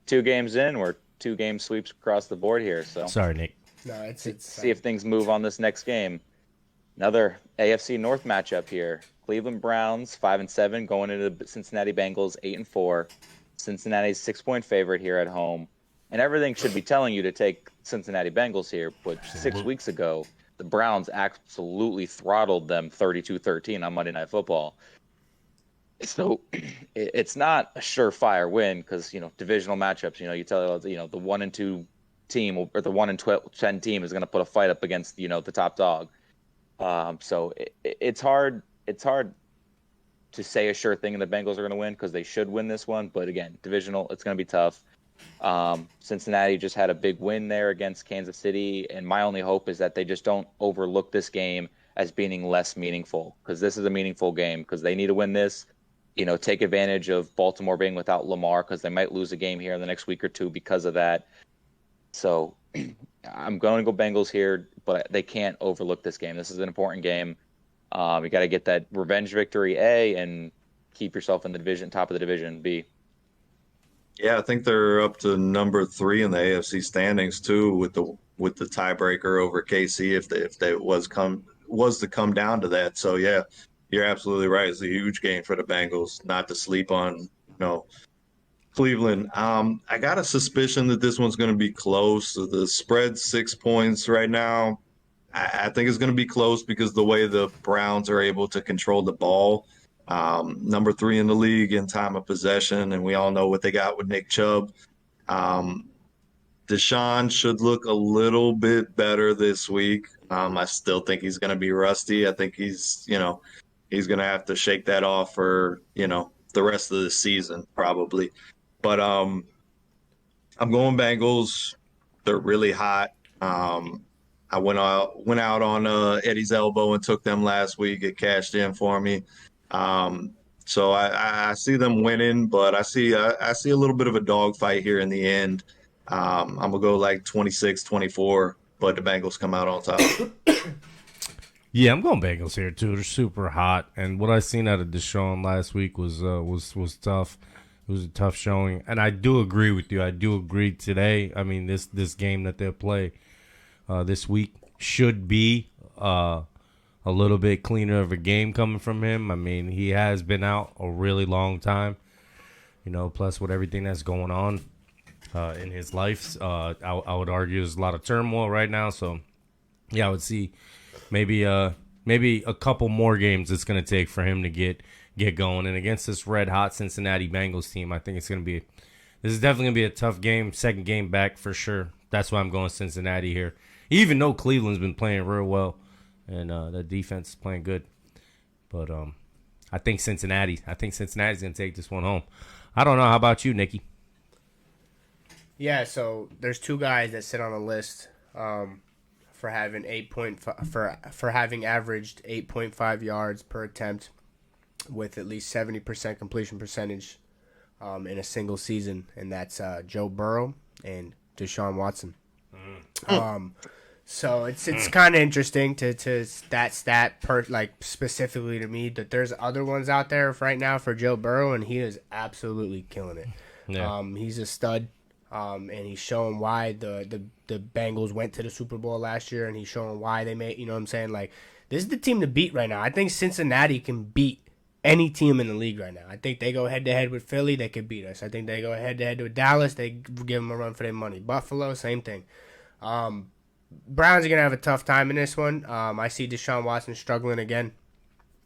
2 games in, we're 2-game sweeps across the board here. So Sorry, Nick. No, it's see if things move on this next game. Another AFC North matchup here. Cleveland Browns 5-7 going into the Cincinnati Bengals 8-4. Cincinnati's 6-point favorite here at home, and everything should be telling you to take Cincinnati Bengals here. But 6 weeks ago, the Browns absolutely throttled them 32-13 on Monday Night Football. So it's not a surefire win because divisional matchups. You tell the 1-2 team or the 1-10 team is going to put a fight up against the top dog. So it's hard. It's hard to say a sure thing and the Bengals are going to win because they should win this one. But again, divisional, it's going to be tough. Cincinnati just had a big win there against Kansas City, and my only hope is that they just don't overlook this game as being less meaningful, because this is a meaningful game because they need to win this. Take advantage of Baltimore being without Lamar because they might lose a game here in the next week or two because of that. So I'm going to go Bengals here, but they can't overlook this game. This is an important game. You got to get that revenge victory, A, and keep yourself in the division, top of the division, B. Yeah, I think they're up to number 3 in the AFC standings too, with the tiebreaker over KC if they was to come down to that. So yeah, you're absolutely right. It's a huge game for the Bengals, not to sleep on. Cleveland. I got a suspicion that this one's going to be close. The spread's 6 points right now. I think it's going to be close because the way the Browns are able to control the ball. Number 3 in the league in time of possession, and we all know what they got with Nick Chubb. Deshaun should look a little bit better this week. I still think he's going to be rusty. I think he's going to have to shake that off for, the rest of the season probably. But I'm going Bengals. They're really hot. I went out on Eddie's elbow and took them last week. It cashed in for me. So I see them winning, but I see a little bit of a dogfight here in the end. I'm going to go like 26-24, but the Bengals come out on top. Yeah, I'm going Bengals here too. They're super hot, and what I seen out of Deshaun last week was tough. It was a tough showing, and I do agree with you. I do agree today. I mean, this game that they'll play this week should be a little bit cleaner of a game coming from him. I mean, he has been out a really long time, plus with everything that's going on in his life. I would argue there's a lot of turmoil right now. So, yeah, I would see maybe a couple more games it's going to take for him to get going. And against this red-hot Cincinnati Bengals team, I think this is definitely going to be a tough game, second game back for sure. That's why I'm going Cincinnati here, even though Cleveland's been playing real well. And the defense is playing good. But I think Cincinnati's going to take this one home. I don't know. How about you, Nikki? Yeah, so there's 2 guys that sit on a list for having for having averaged 8.5 yards per attempt with at least 70% completion percentage in a single season, and that's Joe Burrow and Deshaun Watson. So it's kind of interesting to that stat specifically to me, that there's other ones out there right now for Joe Burrow, and he is absolutely killing it. Yeah. He's a stud, and he's showing why the Bengals went to the Super Bowl last year, and he's showing why they made, what I'm saying? Like, this is the team to beat right now. I think Cincinnati can beat any team in the league right now. I think they go head-to-head with Philly, they could beat us. I think they go head-to-head with Dallas, they give them a run for their money. Buffalo, same thing. Browns are going to have a tough time in this one. I see Deshaun Watson struggling again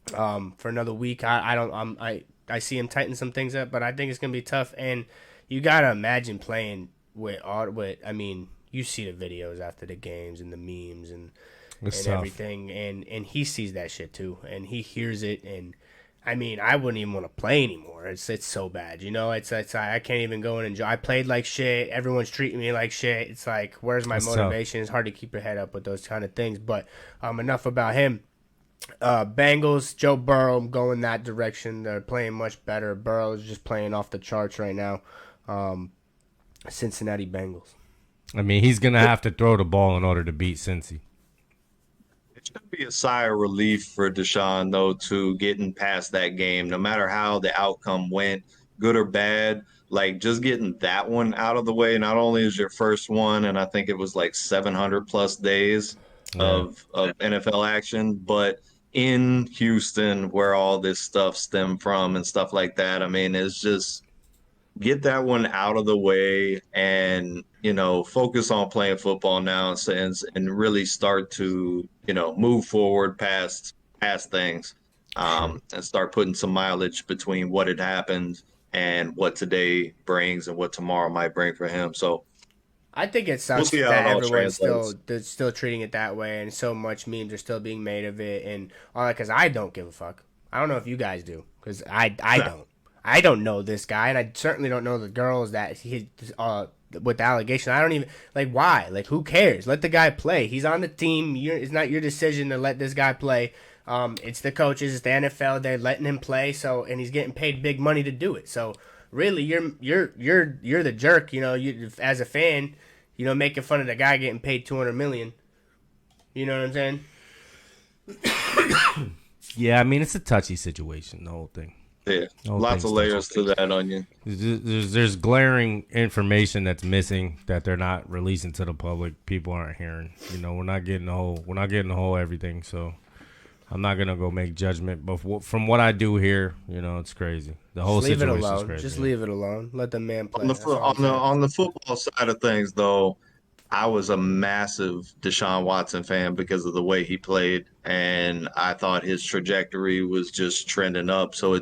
for another week. I see him tighten some things up, but I think it's going to be tough. And you got to imagine playing with you see the videos after the games and the memes and everything. And he sees that shit too. And he hears it. And I wouldn't even want to play anymore. It's so bad, It's I can't even go and enjoy. I played like shit. Everyone's treating me like shit. It's like, where's my motivation? Tough. It's hard to keep your head up with those kind of things. But enough about him. Bengals, Joe Burrow, going that direction. They're playing much better. Burrow is just playing off the charts right now. Cincinnati Bengals. He's gonna have to throw the ball in order to beat Cincy. It's going to be a sigh of relief for Deshaun, though, to getting past that game. No matter how the outcome went, good or bad, like just getting that one out of the way, not only is your first one, and I think it was like 700 plus days Yeah. of NFL action, but in Houston where all this stuff stemmed from and stuff like that. I mean, it's just get that one out of the way and, focus on playing football now and really start to, move forward past things, Sure. and start putting some mileage between what had happened and what today brings and what tomorrow might bring for him. So I think it we'll sucks see how it that all everyone's translates. still treating it that way, and so much memes are still being made of it, and all that. Because I don't give a fuck. I don't know if you guys do, because I No. don't. I don't know this guy, and I certainly don't know the girls that he with the allegation. I don't even like why. Like, who cares? Let the guy play. He's on the team. It's not your decision to let this guy play. It's the coaches. It's the NFL. They're letting him play. So, and he's getting paid big money to do it. So, really, you're the jerk. You as a fan, making fun of the guy getting paid $200 million. You know what I'm saying? Yeah, I mean, it's a touchy situation, the whole thing. Yeah, The whole lots of thing's layers touchy. to that onion. There's glaring information that's missing that they're not releasing to the public. People aren't hearing. We're not getting the whole everything. So I'm not gonna go make judgment. But from what I do here, it's crazy. The whole Just leave it situation is alone. crazy. Just leave it alone. Let the man play. On the That's all I'm on the saying. on the football side of things, though, I was a massive Deshaun Watson fan because of the way he played, and I thought his trajectory was just trending up. So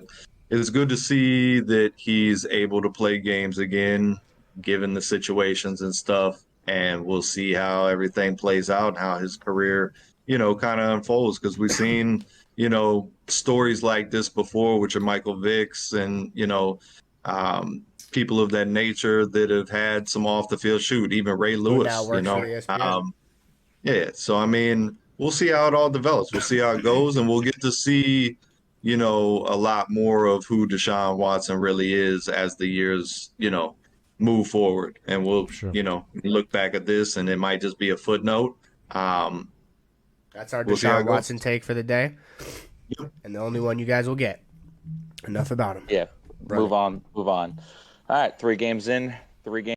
it's good to see that he's able to play games again, given the situations and stuff. And we'll see how everything plays out and how his career, kind of unfolds. Because we've seen, stories like this before, which are Michael Vicks and, people of that nature that have had some off the field shoot, even Ray Who now Lewis, works for ESPN. Yeah. So, I mean, we'll see how it all develops. We'll see how it goes, and we'll get to see, a lot more of who Deshaun Watson really is as the years, move forward. And we'll, Sure. look back at this, and it might just be a footnote. That's our We'll see how Deshaun it goes. Watson take for the day, and the only one you guys will get. Enough about him. Yeah. Run Move on. All right. 3 games in. 3 games.